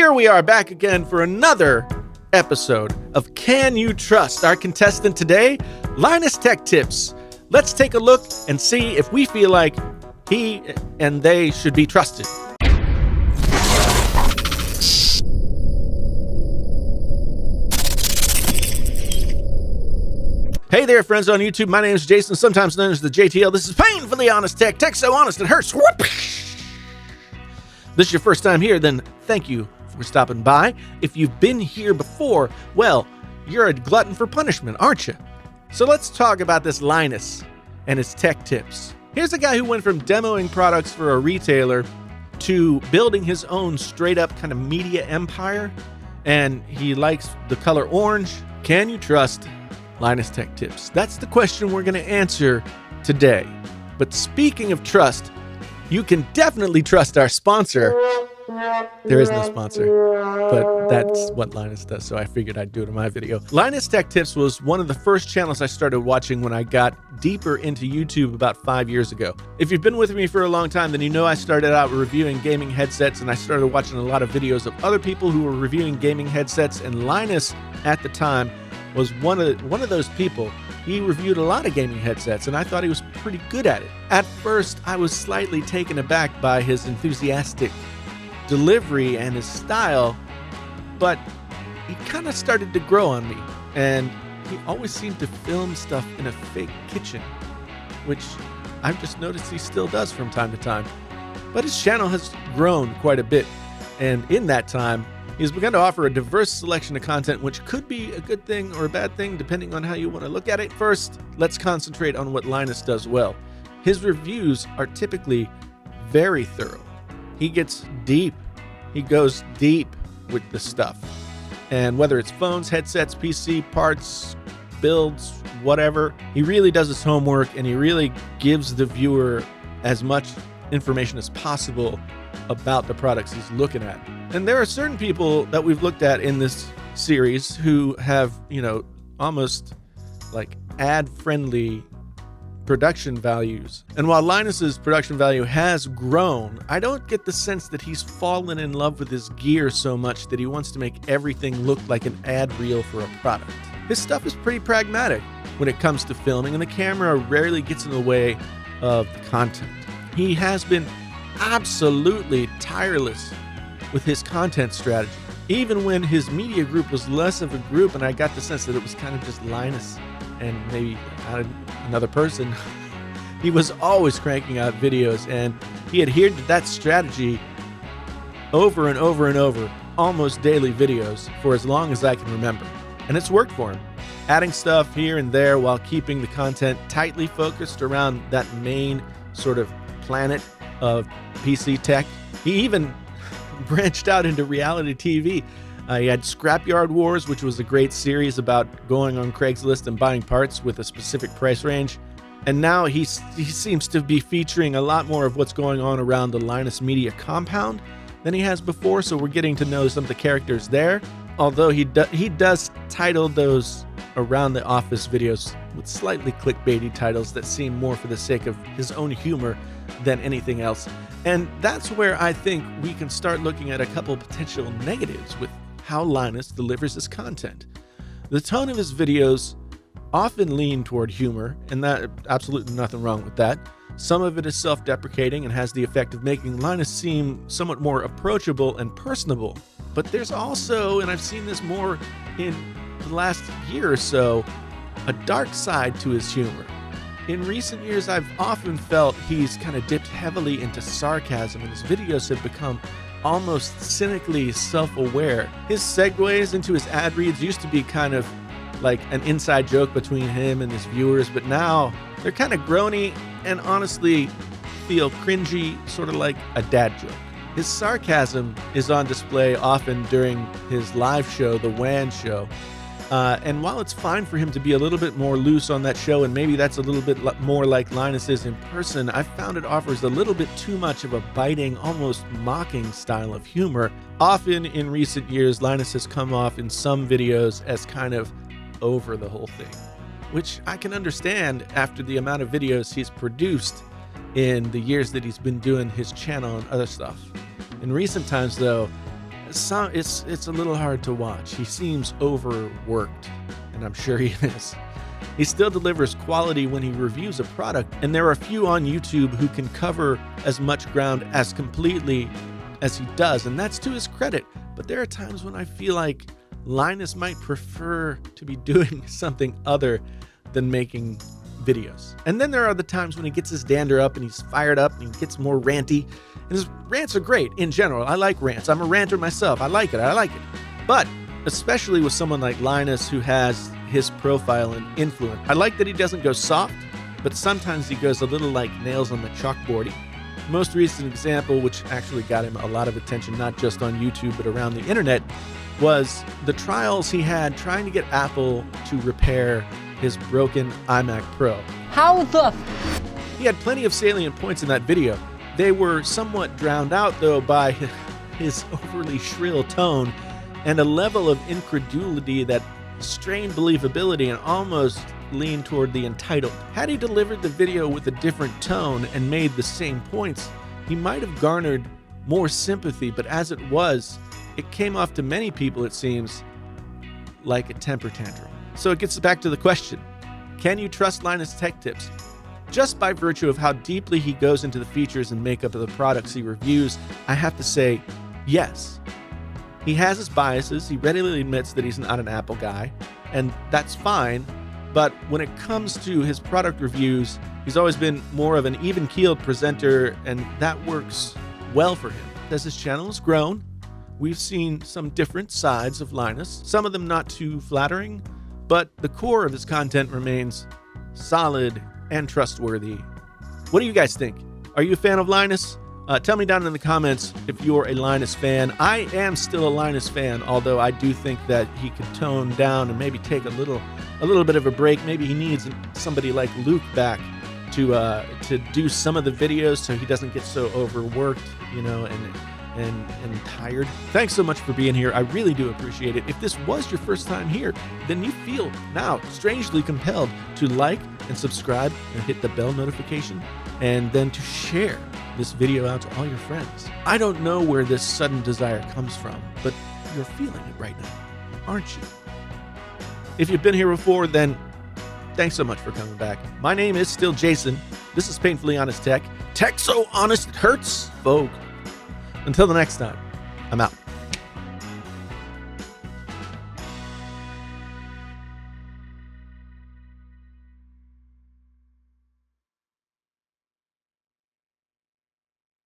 Here we are back again for another episode of Can You Trust? Our contestant today, Linus Tech Tips. Let's take a look and see if we feel like he and they should be trusted. Hey there, friends on YouTube. My name is Jason, sometimes known as the JTL. This is Painfully Honest Tech. Tech so honest it hurts. Whoop. This is your first time here, then thank you for stopping by. If you've been here before, well, you're a glutton for punishment, aren't you? So let's talk about this Linus and his tech tips. Here's a guy who went from demoing products for a retailer to building his own straight-up kind of media empire, and he likes the color orange. Can you trust Linus Tech Tips? That's the question we're going to answer today. But speaking of trust, you can definitely trust our sponsor. There is no sponsor, but that's what Linus does, so I figured I'd do it in my video. Linus Tech Tips was one of the first channels I started watching when I got deeper into YouTube about 5 years ago. If you've been with me for a long time, then you know I started out reviewing gaming headsets, and I started watching a lot of videos of other people who were reviewing gaming headsets, and Linus, at the time, was one of those people. He reviewed a lot of gaming headsets, and I thought he was pretty good at it. At first, I was slightly taken aback by his enthusiastic delivery and his style, but he kind of started to grow on me, and he always seemed to film stuff in a fake kitchen, which I've just noticed he still does from time to time. But his channel has grown quite a bit, and in that time, he's begun to offer a diverse selection of content, which could be a good thing or a bad thing, depending on how you want to look at it. First, let's concentrate on what Linus does well. His reviews are typically very thorough. He gets deep. He goes deep with the stuff. And whether it's phones, headsets, PC, parts, builds, whatever, he really does his homework, and he really gives the viewer as much information as possible about the products he's looking at. And there are certain people that we've looked at in this series who have, almost like ad-friendly production values. And while Linus's production value has grown, I don't get the sense that he's fallen in love with his gear so much that he wants to make everything look like an ad reel for a product. His stuff is pretty pragmatic when it comes to filming, and the camera rarely gets in the way of the content. He has been absolutely tireless with his content strategy. Even when his media group was less of a group and I got the sense that it was kind of just Linus and maybe another person, he was always cranking out videos, and he adhered to that strategy over and over and over, almost daily videos for as long as I can remember. And it's worked for him, adding stuff here and there while keeping the content tightly focused around that main sort of planet of PC tech. He even branched out into reality TV. He had Scrapyard Wars, which was a great series about going on Craigslist and buying parts with a specific price range. And now he seems to be featuring a lot more of what's going on around the Linus Media compound than he has before, so we're getting to know some of the characters there. Although he does title those Around the Office videos with slightly clickbaity titles that seem more for the sake of his own humor than anything else. And that's where I think we can start looking at a couple potential negatives with how Linus delivers his content. The tone of his videos often lean toward humor, and that absolutely nothing wrong with that. Some of it is self-deprecating and has the effect of making Linus seem somewhat more approachable and personable. But there's also, and I've seen this more in the last year or so, a dark side to his humor. In recent years, I've often felt he's kind of dipped heavily into sarcasm, and his videos have become almost cynically self-aware. His segues into his ad reads used to be kind of like an inside joke between him and his viewers, but now they're kind of groany and honestly feel cringy, sort of like a dad joke. His sarcasm is on display often during his live show, The WAN Show. And while it's fine for him to be a little bit more loose on that show, and maybe that's a little bit more like Linus is in person, I've found it offers a little bit too much of a biting, almost mocking style of humor. Often in recent years, Linus has come off in some videos as kind of over the whole thing, which I can understand after the amount of videos he's produced in the years that he's been doing his channel and other stuff. In recent times, though, it's a little hard to watch. He seems overworked, and I'm sure he is. He still delivers quality when he reviews a product, and there are few on YouTube who can cover as much ground as completely as he does, and that's to his credit. But there are times when I feel like Linus might prefer to be doing something other than making videos. And then there are the times when he gets his dander up and he's fired up and he gets more ranty. And his rants are great in general. I like rants. I'm a ranter myself. I like it. But especially with someone like Linus who has his profile and influence, I like that he doesn't go soft, but sometimes he goes a little like nails on the chalkboard. Most recent example, which actually got him a lot of attention, not just on YouTube, but around the internet, was the trials he had trying to get Apple to repair his broken iMac Pro. He had plenty of salient points in that video. They were somewhat drowned out, though, by his overly shrill tone and a level of incredulity that strained believability and almost leaned toward the entitled. Had he delivered the video with a different tone and made the same points, he might have garnered more sympathy, but as it was, it came off to many people, it seems, like a temper tantrum. So it gets back to the question, can you trust Linus Tech Tips? Just by virtue of how deeply he goes into the features and makeup of the products he reviews, I have to say, yes. He has his biases. He readily admits that he's not an Apple guy, and that's fine. But when it comes to his product reviews, he's always been more of an even-keeled presenter, and that works well for him. As his channel has grown, we've seen some different sides of Linus, some of them not too flattering, but the core of his content remains solid and trustworthy. What do you guys think? Are you a fan of Linus? Tell me down in the comments if you're a Linus fan. I am still a Linus fan, although I do think that he could tone down and maybe take a little bit of a break. Maybe he needs somebody like Luke back to do some of the videos so he doesn't get so overworked, and tired. Thanks so much for being here. I really do appreciate it. If this was your first time here, then you feel now strangely compelled to like and subscribe and hit the bell notification, and then to share this video out to all your friends. I don't know where this sudden desire comes from, but you're feeling it right now, aren't you? If you've been here before, then thanks so much for coming back. My name is still Jason. This is Painfully Honest Tech. Tech so honest it hurts, folk. Until the next time, I'm out.